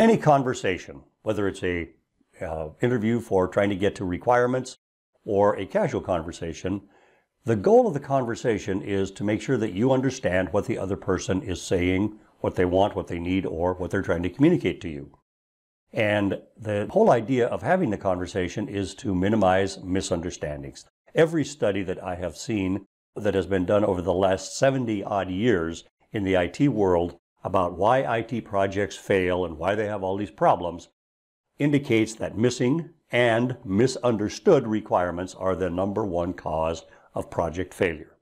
Any conversation, whether it's a interview for trying to get to requirements or a casual conversation, the goal of the conversation is to make sure that you understand what the other person is saying, what they want, what they need, or what they're trying to communicate to you. And the whole idea of having the conversation is to minimize misunderstandings. Every study that I have seen that has been done over the last 70 odd years in the IT world about why IT projects fail and why they have all these problems indicates that missing and misunderstood requirements are the #1 cause of project failure.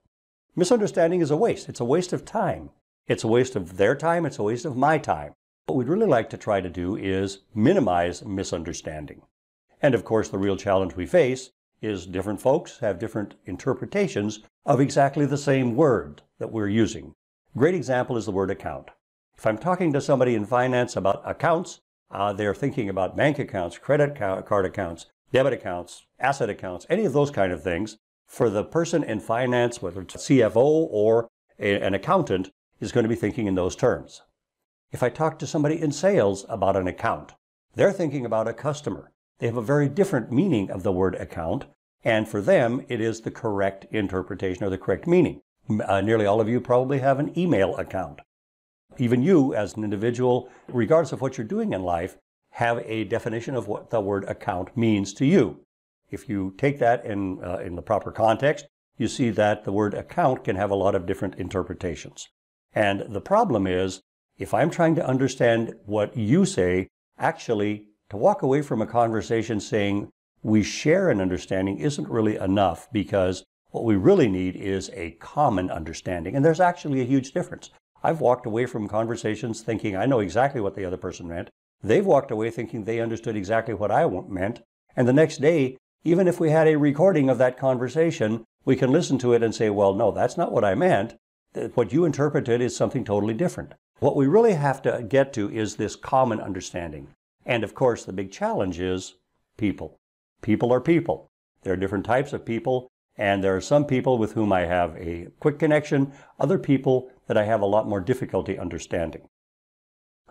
Misunderstanding is a waste. It's a waste of time. It's a waste of their time. It's a waste of my time. What we'd really like to try to do is minimize misunderstanding. And of course, the real challenge we face is different folks have different interpretations of exactly the same word that we're using. Great example is the word account. If I'm talking to somebody in finance about accounts, they're thinking about bank accounts, credit card accounts, debit accounts, asset accounts, any of those kind of things. For the person in finance, whether it's a CFO or an accountant, is going to be thinking in those terms. If I talk to somebody in sales about an account, they're thinking about a customer. They have a very different meaning of the word account, and for them, it is the correct interpretation or the correct meaning. Nearly all of you probably have an email account. Even you, as an individual, regardless of what you're doing in life, have a definition of what the word account means to you. If you take that in the proper context, you see that the word account can have a lot of different interpretations. And the problem is, if I'm trying to understand what you say, actually, to walk away from a conversation saying we share an understanding isn't really enough, because what we really need is a common understanding. And there's actually a huge difference. I've walked away from conversations thinking I know exactly what the other person meant. They've walked away thinking they understood exactly what I meant. And the next day, even if we had a recording of that conversation, we can listen to it and say, well, no, that's not what I meant. What you interpreted is something totally different. What we really have to get to is this common understanding. And of course, the big challenge is people. People are people. There are different types of people, and there are some people with whom I have a quick connection, other people that I have a lot more difficulty understanding.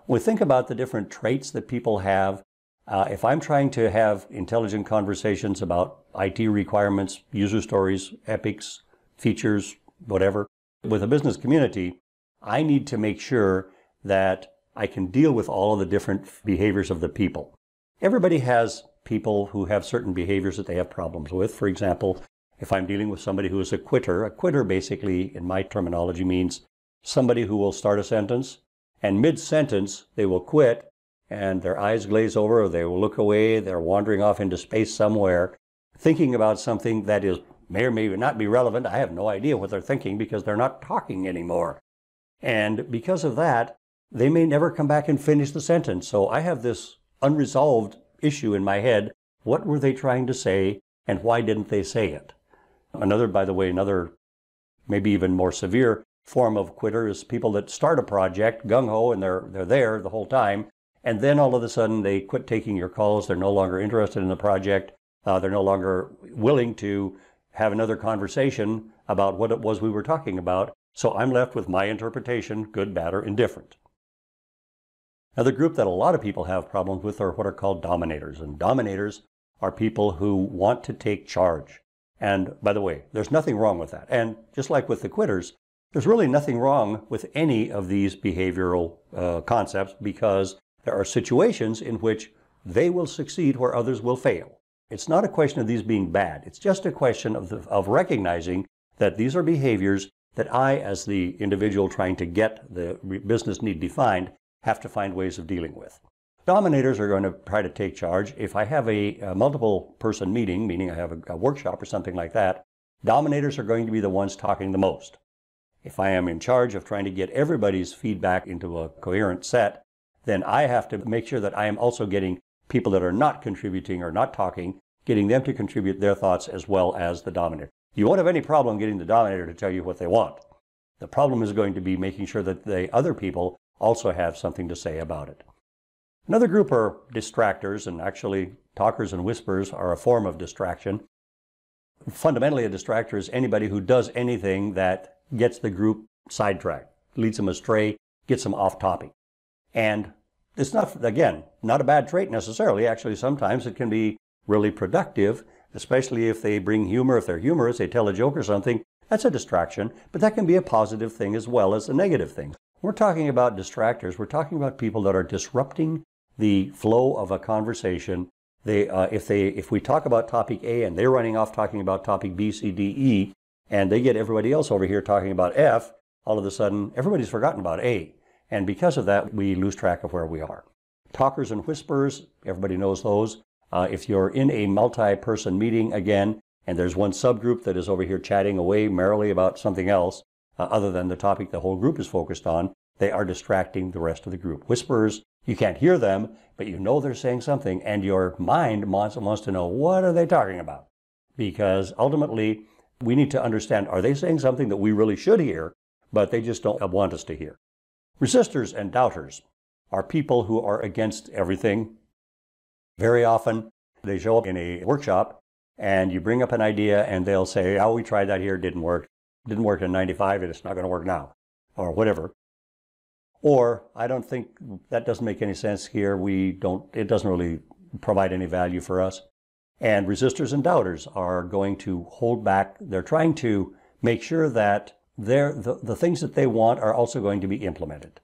When we think about the different traits that people have, if I'm trying to have intelligent conversations about IT requirements, user stories, epics, features, whatever, with a business community, I need to make sure that I can deal with all of the different behaviors of the people. Everybody has people who have certain behaviors that they have problems with. For example, if I'm dealing with somebody who is a quitter basically, in my terminology, means somebody who will start a sentence and mid-sentence they will quit and their eyes glaze over, or they will look away, they're wandering off into space somewhere, thinking about something that may or may not be relevant. I have no idea what they're thinking because they're not talking anymore. And because of that, they may never come back and finish the sentence. So I have this unresolved issue in my head. What were they trying to say, and why didn't they say it? By the way, another maybe even more severe form of quitter is people that start a project gung-ho and they're there the whole time, and then all of a sudden they quit taking your calls. They're no longer interested in the project. They're no longer willing to have another conversation about what it was we were talking about. So I'm left with my interpretation, good, bad, or indifferent. Another group that a lot of people have problems with are what are called dominators. And dominators are people who want to take charge. And by the way, there's nothing wrong with that. And just like with the quitters, there's really nothing wrong with any of these behavioral concepts, because there are situations in which they will succeed where others will fail. It's not a question of these being bad. It's just a question of recognizing that these are behaviors that I, as the individual trying to get the business need defined, have to find ways of dealing with. Dominators are going to try to take charge. If I have a multiple person meeting, meaning I have a workshop or something like that, dominators are going to be the ones talking the most. If I am in charge of trying to get everybody's feedback into a coherent set, then I have to make sure that I am also getting people that are not contributing or not talking, getting them to contribute their thoughts as well as the dominator. You won't have any problem getting the dominator to tell you what they want. The problem is going to be making sure that the other people also have something to say about it. Another group are distractors, and actually talkers and whisperers are a form of distraction. Fundamentally, a distractor is anybody who does anything that gets the group sidetracked, leads them astray, gets them off topic. And It's not, again, not a bad trait necessarily. Actually, sometimes it can be really productive, especially if they bring humor. If they're humorous, they tell a joke or something, that's a distraction, but that can be a positive thing as well as a negative thing. We're talking about distractors. We're talking about people that are disrupting the flow of a conversation. If we talk about topic A and they're running off talking about topic B, C, D, E, and they get everybody else over here talking about F, all of a sudden everybody's forgotten about A. And because of that, we lose track of where we are. Talkers and whisperers, everybody knows those. If you're in a multi-person meeting again, and there's one subgroup that is over here chatting away merrily about something else, other than the topic the whole group is focused on, they are distracting the rest of the group. Whisperers, you can't hear them, but you know they're saying something, and your mind wants to know, what are they talking about? Because ultimately, we need to understand, are they saying something that we really should hear, but they just don't want us to hear? Resistors and doubters are people who are against everything. Very often, they show up in a workshop, and you bring up an idea, and they'll say, oh, we tried that here, it didn't work. It didn't work in 95, and it's not going to work now, or whatever. Or, I don't think that doesn't make any sense here. It doesn't really provide any value for us. And resistors and doubters are going to hold back. They're trying to make sure that the things that they want are also going to be implemented.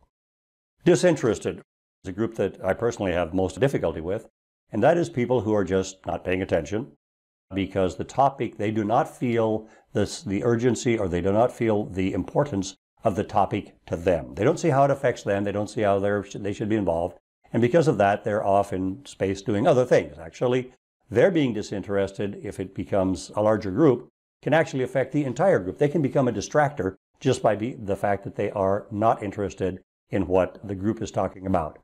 Disinterested is a group that I personally have most difficulty with, and that is people who are just not paying attention because the topic, they do not feel the urgency, or they do not feel the importance of the topic to them. They don't see how it affects them. They don't see how they should be involved. And because of that, they're off in space doing other things. Actually, their being disinterested, if it becomes a larger group, can actually affect the entire group. They can become a distractor just by the fact that they are not interested in what the group is talking about.